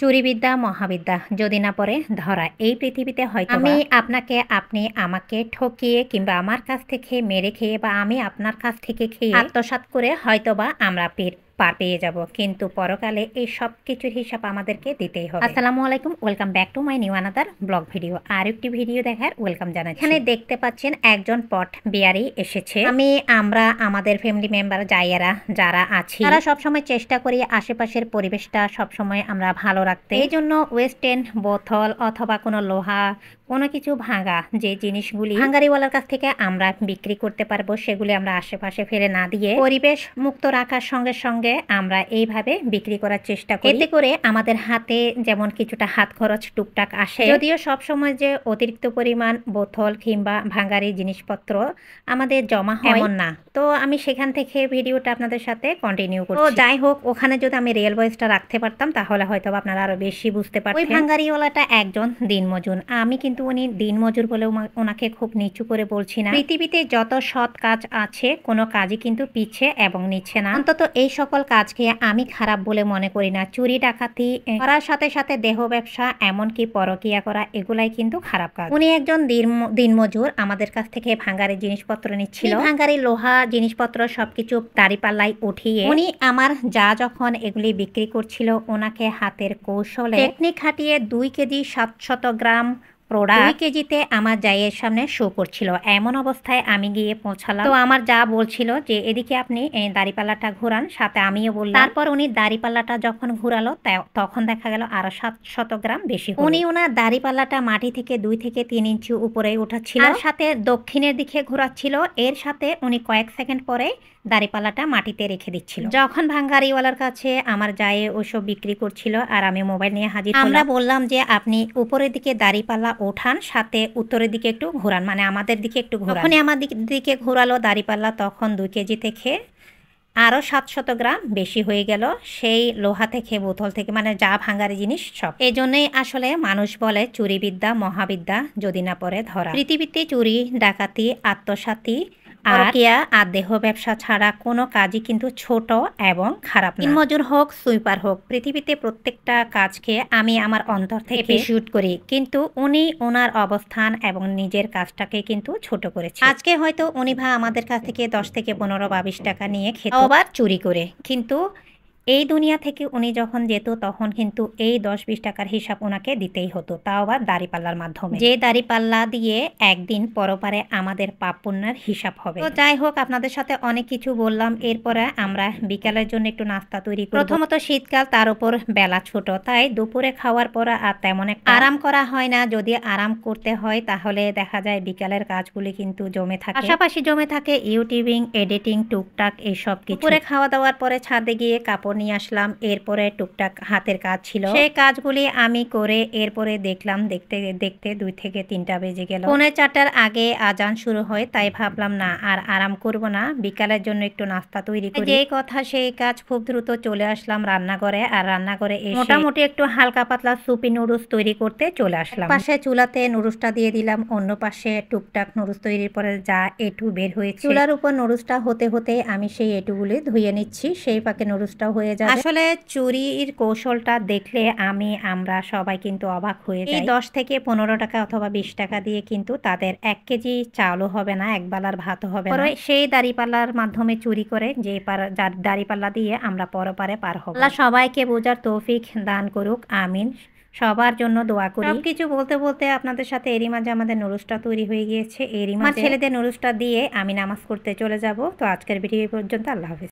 চুরিবিদ্যা মহাবিদ্যা যদি না পড়ে ধরা এই পৃথিবীতে হয়তো আমি আপনাকে আপনি আমাকে ঠকিয়ে কিংবা আমার কাছ থেকে মেরে খেয়ে বা আমি আপনার কাছ থেকে খেয়ে আত্মসাৎ করে হয়তোবা আমরা পার পেয়ে যাব, কিন্তু পরকালে এই সব কিছুর হিসাব আমাদেরকে দিতেই হবে। আসসালামু আলাইকুম, welcome back to my new another blog video. আর একটি ভিডিও দেখার ওয়েলকাম জানাচ্ছি। এখানে দেখতে পাচ্ছেন একজন পট বিয়ারি এসেছে। আমরা আমাদের ফ্যামিলি মেম্বার যারা আছি তারা সবসময় চেষ্টা করি আশেপাশের পরিবেশটা সবসময় আমরা ভালো রাখতে। এই জন্য ওয়েস্টার্ন বোতল অথবা কোনো লোহা কোনো কিছু ভাঙা যে জিনিসগুলি ভাঙ্গারিওয়ালার কাছ থেকে আমরা বিক্রি করতে পারবো সেগুলি আমরা আশেপাশে ফেলে না দিয়ে পরিবেশ মুক্ত রাখার সঙ্গে সঙ্গে আমরা এইভাবে বিক্রি করার চেষ্টা করি। এতে করে আমাদের হাতে যেমন কিছুটা হাত খরচ টুকটাক আসে, যদিও সবসময় যে অতিরিক্ত পরিমাণ বোতল কিংবা ভাঙ্গারি জিনিসপত্র আমাদের জমা হয় এমন না। তো আমি সেখান থেকে ভিডিওটা আপনাদের সাথে কন্টিনিউ করছি। তো যাই হোক, ওখানে যদি আমি রিয়েল ভয়েসটা রাখতে পারতাম তাহলে হয়তো আপনারা আরো বেশি বুঝতে পারতেন। ওই ভাঙ্গারিওয়ালাটা একজন দিনমজুর। আমি কিন্তু উনি দিনমজুর বলে ওনাকে খুব নিচু করে বলছি না। পৃথিবীতে যত সৎ কাজ আছে কোনো কাজই কিন্তু পিছে এবং নিচ্ছে না। অন্তত এই সকল কাজকে আমি খারাপ বলে মনে করি না। চুরি ডাকাতি করার সাথে সাথে দেহ ব্যবসা এমনকি পরকিয়া করা এগুলাই কিন্তু খারাপ কাজ। উনি একজন দিনমজুর আমাদের কাছ থেকে ভাঙ্গারি জিনিসপত্র নিচ্ছিল। ভাঙ্গারি লোহা জিনিসপত্র সবকিছু দাঁড়িপাল্লায় উঠিয়ে উনি আমার যখন এগুলি বিক্রি করছিল ওনাকে হাতের কৌশলে টেকনিক খাটিয়ে 2 কেজি 700 গ্রাম প্রোডাক্ট 2 কেজিতে আমার জায়ের সামনে শো করছিল। এমন অবস্থায় আমি গিয়ে পৌঁছালাম। তো আমার যা বলছিল যে এদিকে আপনি দাড়িপাল্লাটা ঘোরান, সাথে আমিও বললাম। তারপর উনি দাড়িপাল্লাটা যখন ঘুরালো তখন দেখা গেল আরো 700 গ্রাম বেশি। উনি ওনার দাড়িপাল্লাটা মাটি থেকে 2 থেকে 3 ইঞ্চি উপরে উঠাচ্ছিল আর সাথে দক্ষিণের দিকে ঘোরাচ্ছিল। এর সাথে উনি কয়েক সেকেন্ড পরে দাড়িপাল্লাটা মাটিতে রেখে দিচ্ছিল। যখন ভাঙ্গারিওয়ালার কাছে আমার জায়ে ওসব বিক্রি করছিল আর আমি মোবাইল নিয়ে হাজির, আমরা বললাম যে আপনি উপরের দিকে দাড়িপাল্লা ওঠান, সাথে উত্তরের দিকে একটু ঘোরান, মানে আমাদের দিকে একটু ঘোরান। যখনই আমার দিকে ঘোরালো দাড়িপাল্লা তখন 2 কেজি থেকে আরো 700 গ্রাম বেশি হয়ে গেল। সেই লোহা থেকে বোতল থেকে মানে যা ভাঙ্গারি জিনিস সব। এই জন্যই আসলে মানুষ বলে চুরিবিদ্যা মহাবিদ্যা যদি না পড়ে ধরা। পৃথিবীতে চুরি ডাকাতি আত্মসাৎই আর দেহ ব্যবসা ছাড়া কোনো কাজই কিন্তু ছোট এবং খারাপ না। দিনমজুর হোক সুইপার হোক, পৃথিবীতে প্রত্যেকটা কাজকে আমি আমার অন্তর থেকে অ্যাপ্রিশিয়েট করি, কিন্তু উনি ওনার অবস্থান এবং নিজের কাজটাকে কিন্তু ছোট করেছে। আজকে হয়তো উনি আমাদের কাছ থেকে 10 থেকে 15 বা 20 টাকা নিয়ে খেত, আবার চুরি করে, কিন্তু এই দুনিয়া থেকে উনি যখন যেত তখন কিন্তু এই 10-20 টাকার হিসাব ওনাকে দিতেই হতো, তাও আবার দাড়িপাল্লার মাধ্যমে। যে দাড়িপাল্লা দিয়ে একদিন পরপারে আমাদের পাপ পুণ্যের হিসাব হবে। তো যাই হোক, আপনাদের সাথে অনেক কিছু বললাম। এরপরে আমরা বিকালের জন্য একটু নাস্তা তৈরি করব। প্রথমত শীতকাল, তার উপর বেলা ছোট, তাই দুপুরে খাওয়ার পর আর তেমন একটা আরাম করা হয় না। যদি আরাম করতে হয় তাহলে দেখা যায় বিকালের কাজগুলি কিন্তু জমে থাকে, পাশাপাশি জমে থাকে ইউটিউবিং, এডিটিং, টুকটাক এইসব কিছু। দুপুরে খাওয়া দাওয়ার পরে ছাদে গিয়ে কাপড় নিয়ে আসলাম। এরপরে টুকটাক হাতের কাজ ছিল, সেই কাজগুলি আমি করে এরপরে দেখলাম দেখতে দেখতে 2 থেকে 3টা বেজে গেল। 3:45টার আগে আজান শুরু হয়, তাই ভাবলাম না আর আরাম করব না, বিকালের জন্য একটু নাস্তা তৈরি করি। যেই কথা সেই কাজ, খুব দ্রুত চলে আসলাম রান্নাঘরে। আর রান্নাঘরে এসে মোটামুটি একটু হালকা পাতলা সুপি নুডলস তৈরি করতে চলে আসলাম। পাশে চুলাতে নুডলসটা দিয়ে দিলাম, অন্য পাশে টুকটাক নুডলস তৈরির পরে যা এটু বের হয়েছে চুলার উপর নুডলসটা হতে হতে আমি সেই এটুগুলি ধুয়ে নিচ্ছি, সেই পাকে নুডলসটা হয়ে যাবে। আসলে চুরির কৌশলটা দেখলে আমরা সবাই কিন্তু অবাক হয়ে যাই। 10 থেকে 15 টাকা অথবা 20 টাকা দিয়ে কিন্তু তাদের 1 কেজি চালও হবে না, এক বেলার ভাতও হবে না। সেই দাড়িপাল্লার মাধ্যমে চুরি করে যে দাড়িপাল্লা দিয়ে আমরা পরপারে পার হব। আল্লাহ সবাইকে বোঝার তৌফিক দান করুক, আমিন। সবার জন্য দোয়া করি। সবকিছু বলতে বলতে আপনাদের সাথে এরই মাঝে আমাদের নুডলসটা তৈরি হয়ে গিয়েছে। এরই মাঝে ছেলেদের নুডলসটা দিয়ে আমি নামাজ পড়তে চলে যাব। তো আজকের ভিডিও পর্যন্ত, আল্লাহ হাফেজ।